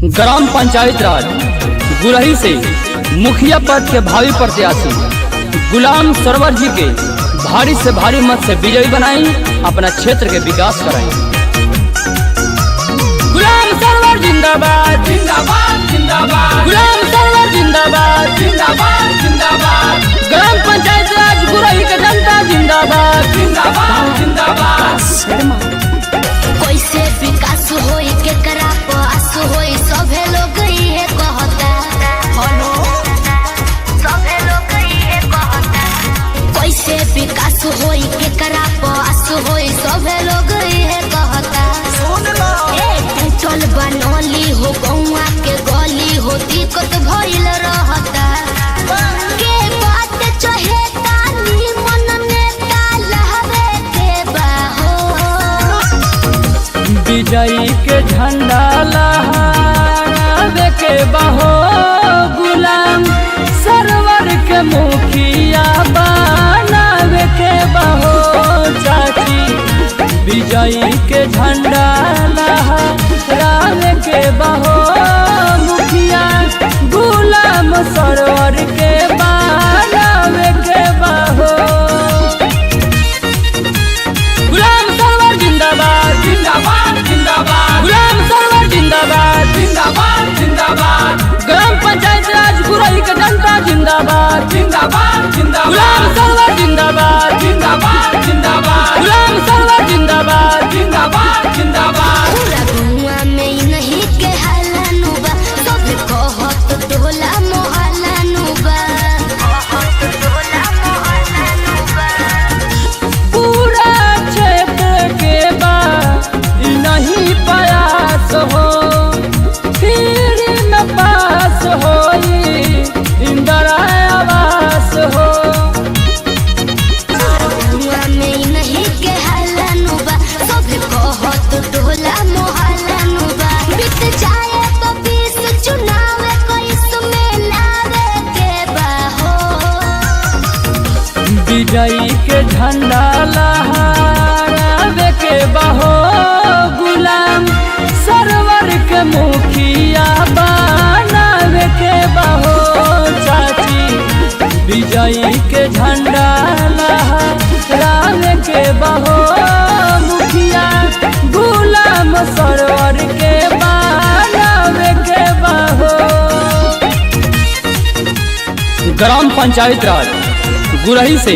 Gram panchayat राज गुरही से मुखिया पद के भावी प्रत्याशी गुलाम सरवर जी के भारी से भारी मत से विजयी बनाई, अपना क्षेत्र के विकास कराई। गुलाम सरवर जिंदाबाद जिंदाबाद जिंदाबाद, गुलाम सरवर जिंदाबाद जिंदाबाद जिंदाबाद, ग्राम पंचायत राज गुरही के जनता जिंदाबाद जिंदाबाद जिंदाबाद। कैसे विकास होई के करा पास होई सभे लोग ये कहता, हेलो सभे लोग ये कहता। कैसे विकास होई के करा पास होई सभे लोग ये कहता। सुन लो ए टूटल बनौली हो गौवा के गली हो दिक्कत भइल रहता। के बात चाहे तानी मन नेता लहवे के बाहो, विजयी के झंडा लहरावे के बहो, गुलाम सरवर के मुखिया बनावे के बहो चाची। विजयी के झंडा लहरावे के बहो, मुखिया गुलाम सरवर के बनावे के बहो। गुलाम सरवर जिंदाबाद जिंदाबाद जिंदाबाद, गुलाम सरवर जिंदाबाद जिंदाबाद जिंदाबाद, ग्राम पंचायत राज गुरही के जनता जिंदाबाद जिंदाबाद जिंदाबाद, गुलाम सरवर जिंदाबाद जिंदाबाद जिंदाबाद, गुलाम सरवर जिंदाबाद जिंदाबाद जिंदाबाद। पूरा गौवा में नहीं के हालानु बा, सब कहत टोला मोहल्ला नु बा, कहत टोला मोहल्ला नु बा। पूरा क्षेत्र के बा नहीं प्रयास हो, फिर न पास होई इंदिरा आवास हो। गौवा में नहीं के हालानु बा, सब कहत टोला मोहल्ला नु बा। बीत जाए तो 20 चुनाव कैस में लावे के बा हो। विजयी के झंडा लहरावे के बहो, गुलाम सरवर के मुखिया बनावे के बहो चाची। विजयी के झंडा लहरावे के बहो, मुखिया गुलाम सरवर के बनावे के बहो। ग्राम पंचायत राज गुरही से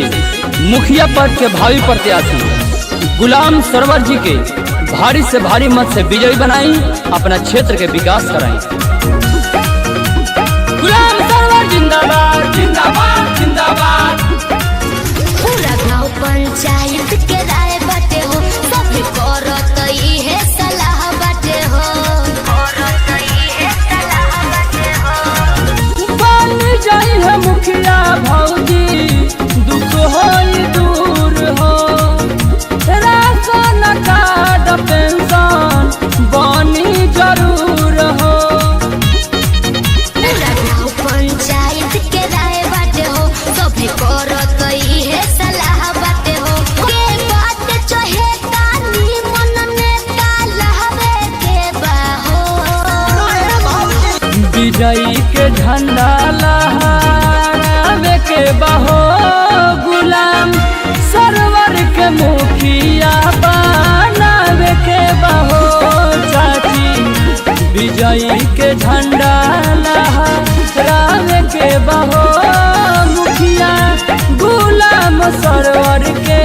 मुखिया पद के भावी प्रत्याशी गुलाम सरवर जी के भारी से भारी मत से विजयी बनाई, अपना क्षेत्र के विकास कराई। गुलाम सरवर जिंदाबाद जिंदाबाद जिंदाबाद। पूरा गाँव पंचायत के राय बाटे हो, सब करत इहे सलाह बाटे हो, करत इहे सलाह बाटे हो। बन जाई है मुखिया भौजी, दुख होई दूर हो, राशन कार्ड पेंशन बनी जरूर हो। पूरा गाँव पंचायत के राय बाटे हो, सब करत इहे सलाह बाटे हो। के बात चाहे तानी मन नेता लहवे के बाहो। विजयी के झंडा लहरावे के बहो, गुलाम सरवर के मुखिया बनावे के बहो चाची। विजयी के झंडा लहरावे के बहो, मुखिया गुलाम सरवर के